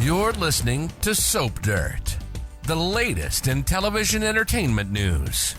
You're listening to Soap Dirt, the latest in television entertainment news.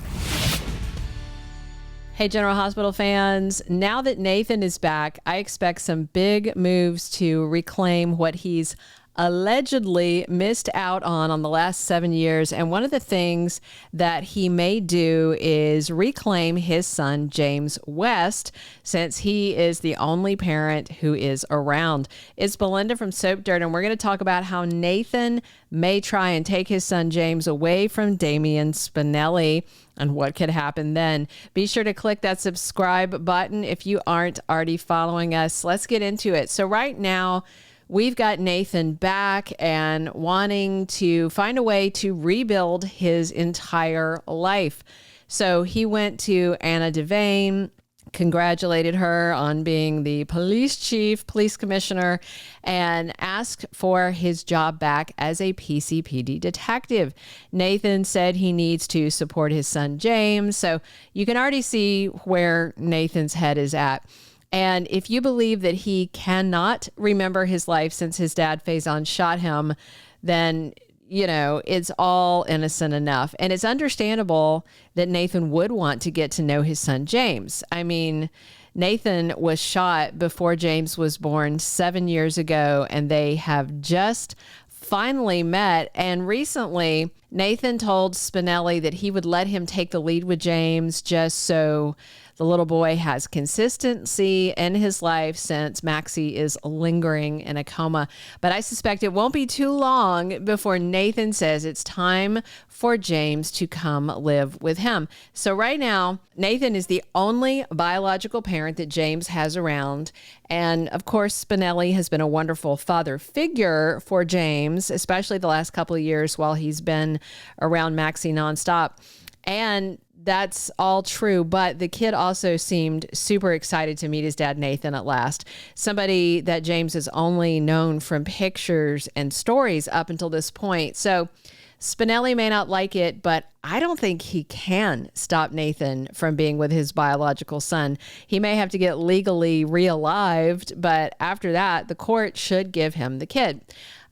Hey, General Hospital fans, now that Nathan is back, I expect some big moves to reclaim what he's allegedly missed out on the last 7 years. And one of the things that he may do is reclaim his son, James West, since he is the only parent who is around. It's Belinda from Soap Dirt, and we're going to talk about how Nathan may try and take his son, James, away from Damian Spinelli and what could happen then. Be sure to click that subscribe button if you aren't already following us. Let's get into it. So right now, we've got Nathan back and wanting to find a way to rebuild his entire life. So he went to Anna Devane, congratulated her on being the police commissioner, and asked for his job back as a PCPD detective. Nathan said he needs to support his son, James. So you can already see where Nathan's head is at. And if you believe that he cannot remember his life since his dad Faison shot him, then, you know, it's all innocent enough. And it's understandable that Nathan would want to get to know his son, James. I mean, Nathan was shot before James was born 7 years ago, and they have just finally met. And recently, Nathan told Spinelli that he would let him take the lead with James just so the little boy has consistency in his life since Maxie is lingering in a coma. But I suspect it won't be too long before Nathan says it's time for James to come live with him. So right now, Nathan is the only biological parent that James has around. And of course, Spinelli has been a wonderful father figure for James, especially the last couple of years while he's been around Maxie nonstop. And that's all true, but the kid also seemed super excited to meet his dad, Nathan, at last. Somebody that James has only known from pictures and stories up until this point. So Spinelli may not like it, but I don't think he can stop Nathan from being with his biological son. He may have to get legally realived, but after that, the court should give him the kid.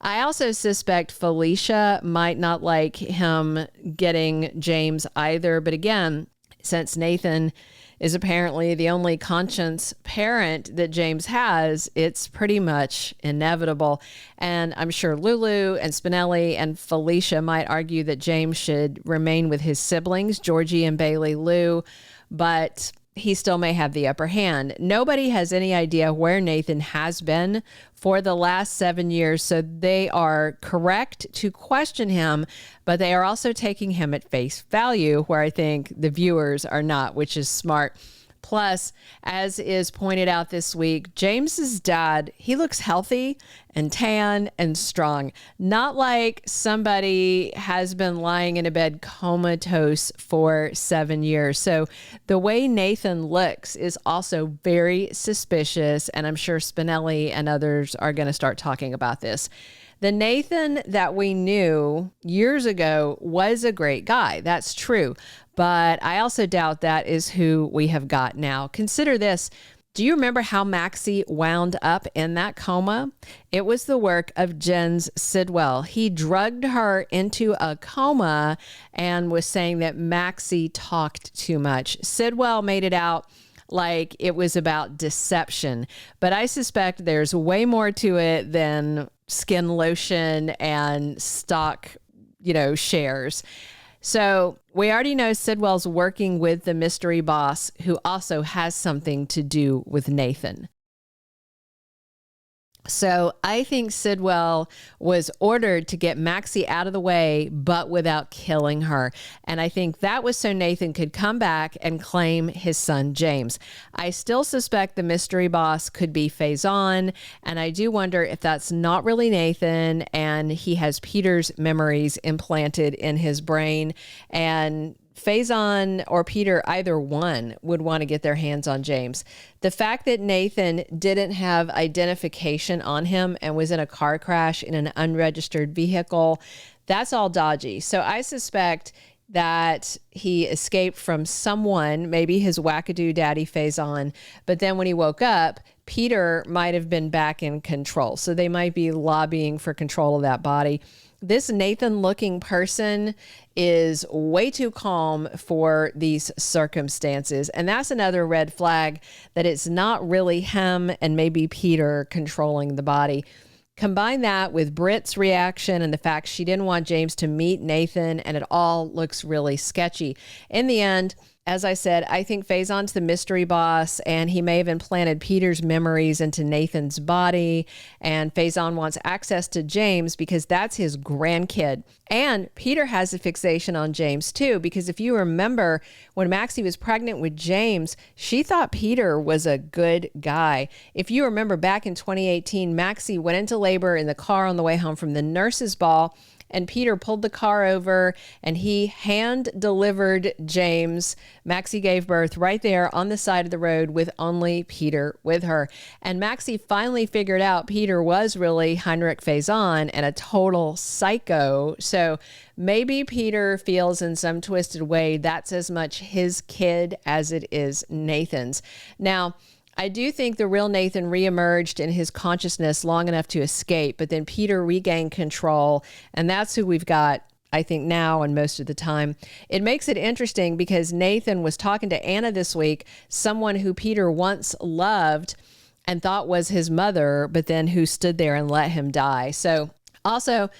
I also suspect Felicia might not like him getting James either. But again, since Nathan is apparently the only conscious parent that James has, it's pretty much inevitable. And I'm sure Lulu and Spinelli and Felicia might argue that James should remain with his siblings, Georgie and Bailey Lou, but he still may have the upper hand. Nobody has any idea where Nathan has been for the last 7 years, so they are correct to question him, but they are also taking him at face value, where I think the viewers are not, which is smart. Plus, as is pointed out this week, James's dad, he looks healthy and tan and strong. Not like somebody has been lying in a bed comatose for 7 years. So the way Nathan looks is also very suspicious, and I'm sure Spinelli and others are going to start talking about this. The Nathan that we knew years ago was a great guy. That's true. But I also doubt that is who we have got now. Consider this. Do you remember how Maxie wound up in that coma? It was the work of Jens Sidwell. He drugged her into a coma and was saying that Maxie talked too much. Sidwell made it out like it was about deception, but I suspect there's way more to it than skin lotion and stock, shares. So we already know Sidwell's working with the mystery boss, who also has something to do with Nathan. So I think Sidwell was ordered to get Maxie out of the way, but without killing her. And I think that was so Nathan could come back and claim his son, James. I still suspect the mystery boss could be Faison, and I do wonder if that's not really Nathan and he has Peter's memories implanted in his brain, and Faison or Peter, either one, would want to get their hands on James. The fact that Nathan didn't have identification on him and was in a car crash in an unregistered vehicle, that's all dodgy. So I suspect that he escaped from someone, maybe his wackadoo daddy Faison, but then when he woke up, Peter might have been back in control. So they might be lobbying for control of that body. This Nathan-looking person is way too calm for these circumstances. And that's another red flag that it's not really him and maybe Peter controlling the body. Combine that with Britt's reaction and the fact she didn't want James to meet Nathan, and it all looks really sketchy. In the end, as I said, I think Faison's the mystery boss, and he may have implanted Peter's memories into Nathan's body, and Faison wants access to James because that's his grandkid. And Peter has a fixation on James too, because if you remember, when Maxie was pregnant with James, she thought Peter was a good guy. If you remember back in 2018, Maxie went into labor in the car on the way home from the nurse's ball, and Peter pulled the car over and he hand delivered James. Maxie gave birth right there on the side of the road with only Peter with her. And Maxie finally figured out Peter was really Heinrich Faison and a total psycho. So maybe Peter feels in some twisted way that's as much his kid as it is Nathan's. Now, I do think the real Nathan re-emerged in his consciousness long enough to escape, but then Peter regained control, and that's who we've got, I think, now and most of the time. It makes it interesting because Nathan was talking to Anna this week, someone who Peter once loved and thought was his mother, but then who stood there and let him die. So also,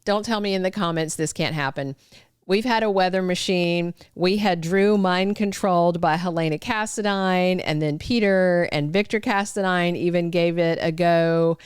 don't tell me in the comments this can't happen. We've had a weather machine. We had Drew mind controlled by Helena Cassadine, and then Peter and Victor Cassadine even gave it a go.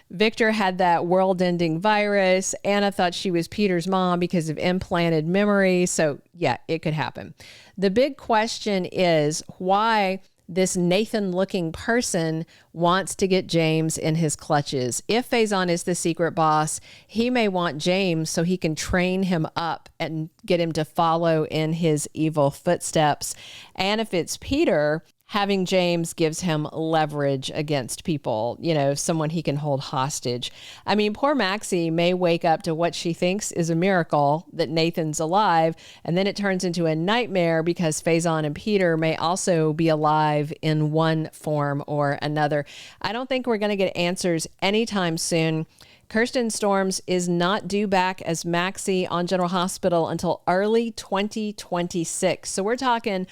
Victor had that world-ending virus. Anna thought she was Peter's mom because of implanted memory. So yeah, it could happen. The big question is why this Nathan-looking person wants to get James in his clutches. If Faison is the secret boss, he may want James so he can train him up and get him to follow in his evil footsteps. And if it's Peter, having James gives him leverage against people, someone he can hold hostage. I mean, poor Maxie may wake up to what she thinks is a miracle that Nathan's alive, and then it turns into a nightmare because Faison and Peter may also be alive in one form or another. I don't think we're going to get answers anytime soon. Kirsten Storms is not due back as Maxie on General Hospital until early 2026. So we're talking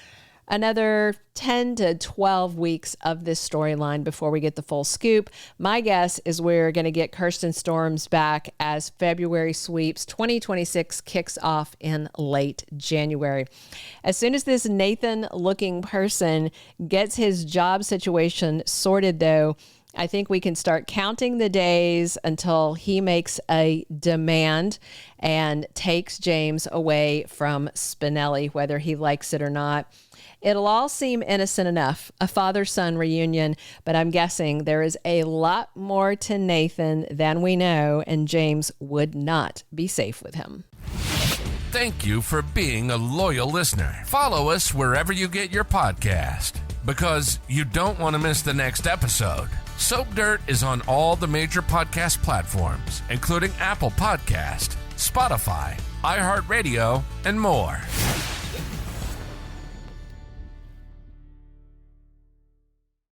another 10 to 12 weeks of this storyline before we get the full scoop. My guess is we're going to get Kirsten Storms back as February sweeps 2026 kicks off in late January. As soon as this Nathan-looking person gets his job situation sorted, though, I think we can start counting the days until he makes a demand and takes James away from Spinelli, whether he likes it or not. It'll all seem innocent enough, a father-son reunion, but I'm guessing there is a lot more to Nathan than we know, and James would not be safe with him. Thank you for being a loyal listener. Follow us wherever you get your podcast, because you don't want to miss the next episode. Soap Dirt is on all the major podcast platforms, including Apple Podcast, Spotify, iHeartRadio, and more.